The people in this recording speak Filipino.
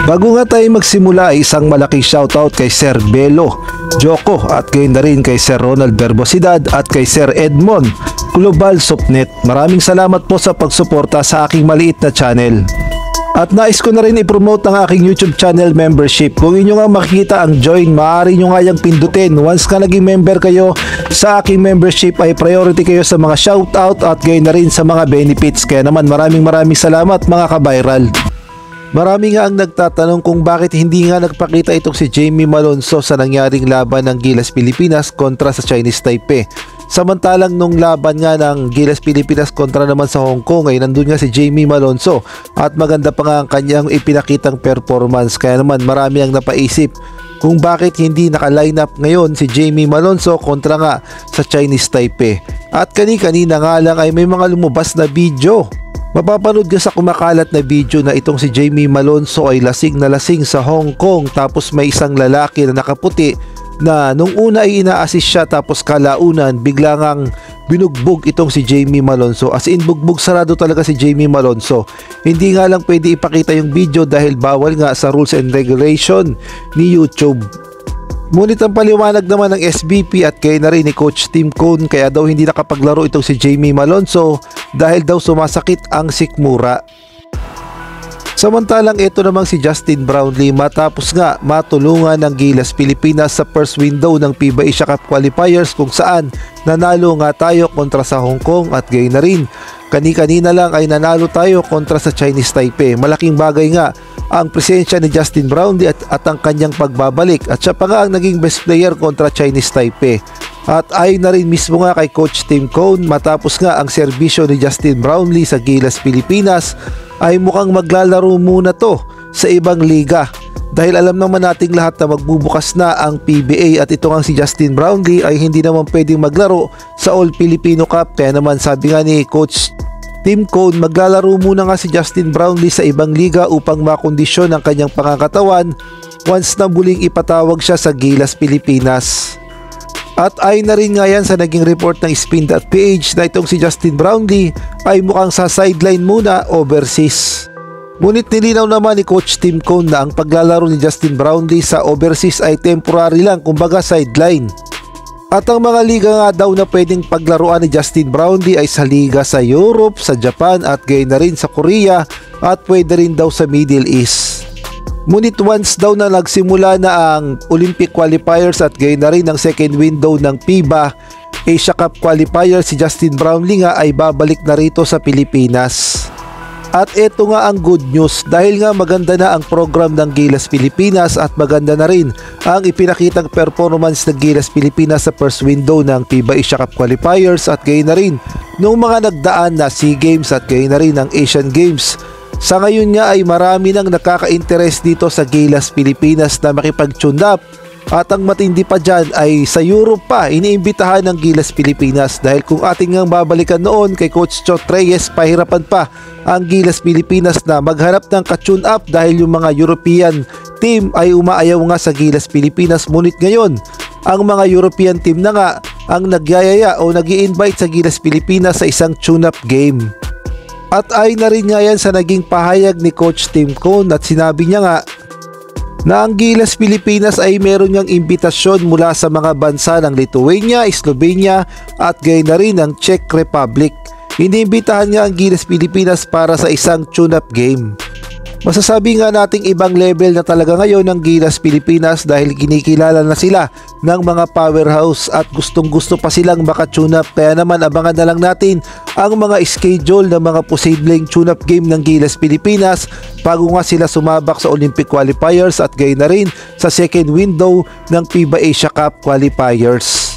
Bago nga tayo magsimula ay isang malaking shoutout kay Sir Belo Joko at gayon na rin kay Sir Ronald Verbosidad at kay Sir Edmond Global Sopnet. Maraming salamat po sa pagsuporta sa aking maliit na channel. At nais ko na rin i-promote ang aking YouTube channel membership. Kung inyo nga makikita ang join, maaari nyo nga yung pindutin. Once ka naging member kayo sa aking membership ay priority kayo sa mga shoutout at gayon na rin sa mga benefits. Kaya naman maraming salamat mga ka-viral. Marami nga ang nagtatanong kung bakit hindi nga nagpakita itong si Jamie Malonzo sa nangyaring laban ng Gilas Pilipinas kontra sa Chinese Taipei. Samantalang nung laban nga ng Gilas Pilipinas kontra naman sa Hong Kong ay nandun nga si Jamie Malonzo at maganda pa nga ang kanyang ipinakitang performance. Kaya naman marami ang napaisip kung bakit hindi naka-line up ngayon si Jamie Malonzo kontra nga sa Chinese Taipei. At kanina nga lang ay may mga lumabas na video. Mapapanood ka sa kumakalat na video na itong si Jamie Malonzo ay lasing na lasing sa Hong Kong, tapos may isang lalaki na nakaputi na nung una ay ina-assist siya, tapos kalaunan bigla ngang binugbog itong si Jamie Malonzo. As in bugbog sarado talaga si Jamie Malonzo. Hindi nga lang pwede ipakita yung video dahil bawal nga sa rules and regulation ni YouTube. Ngunit ang paliwanag naman ng SBP at kaya na rin ni Coach Tim Cone kaya daw hindi nakapaglaro itong si Jamie Malonzo dahil daw sumasakit ang sikmura. Samantalang ito namang si Justin Brownlee matapos nga matulungan ng Gilas Pilipinas sa first window ng FIBA Asia Cup Qualifiers kung saan nanalo nga tayo kontra sa Hong Kong at gayon na rin kanina lang ay nanalo tayo kontra sa Chinese Taipei. Malaking bagay nga ang presensya ni Justin Brownlee at ang kanyang pagbabalik at siya pa nga ang naging best player kontra Chinese Taipei. At ayon na rin mismo nga kay Coach Tim Cone matapos nga ang serbisyo ni Justin Brownlee sa Gilas Pilipinas ay mukhang maglalaro muna to sa ibang liga dahil alam naman nating lahat na magbubukas na ang PBA at ito nga si Justin Brownlee ay hindi naman pwedeng maglaro sa All Filipino Cup. Kaya naman sabi nga ni Coach Tim Cone maglalaro muna nga si Justin Brownlee sa ibang liga upang makondisyon ang kanyang pangangatawan once na muling ipatawag siya sa Gilas Pilipinas. At ay na rin nga yan sa naging report ng Spin.ph na itong si Justin Brownlee ay mukhang sa sideline muna overseas. Ngunit nilinaw naman ni Coach Tim Cone na ang paglalaro ni Justin Brownlee sa overseas ay temporary lang, kumbaga sideline. At ang mga liga nga daw na pwedeng paglaruan ni Justin Brownlee ay sa liga sa Europe, sa Japan at gayon na rin sa Korea at pwede rin daw sa Middle East. Ngunit once daw na nagsimula na ang Olympic Qualifiers at gayon na rin ang second window ng FIBA Asia Cup Qualifiers, si Justin Brownlee nga ay babalik na rito sa Pilipinas. At ito nga ang good news dahil nga maganda na ang program ng Gilas Pilipinas at maganda na rin ang ipinakitang performance ng Gilas Pilipinas sa first window ng FIBA Asia Cup Qualifiers at gayon na rin nung mga nagdaan na SEA Games at gayon na rin ang Asian Games. Sa ngayon nga ay marami nang nakaka-interest dito sa Gilas Pilipinas na makipag-tune up at ang matindi pa dyan ay sa Europe pa iniimbitahan ng Gilas Pilipinas dahil kung ating ngang babalikan noon kay Coach Chot Reyes pahirapan pa ang Gilas Pilipinas na maghanap ng ka-tune up dahil yung mga European team ay umaayaw nga sa Gilas Pilipinas. Ngunit ngayon ang mga European team na nga ang nagyayaya o nag-i-invite sa Gilas Pilipinas sa isang tune-up game. At ay na rin nga yan sa naging pahayag ni Coach Tim Cone at sinabi niya nga na ang Gilas Pilipinas ay meron niyang imbitasyon mula sa mga bansa ng Lithuania, Slovenia at gayon na rin ng Czech Republic. Iniimbitahan niya ang Gilas Pilipinas para sa isang tune-up game. Masasabi nga nating ibang level na talaga ngayon ng Gilas Pilipinas dahil kinikilala na sila ng mga powerhouse at gustong gusto pa silang maka-tune up. Kaya naman abangan na lang natin ang mga schedule ng mga posibleng tune up game ng Gilas Pilipinas bago nga sila sumabak sa Olympic Qualifiers at gayon na rin sa second window ng FIBA Asia Cup Qualifiers.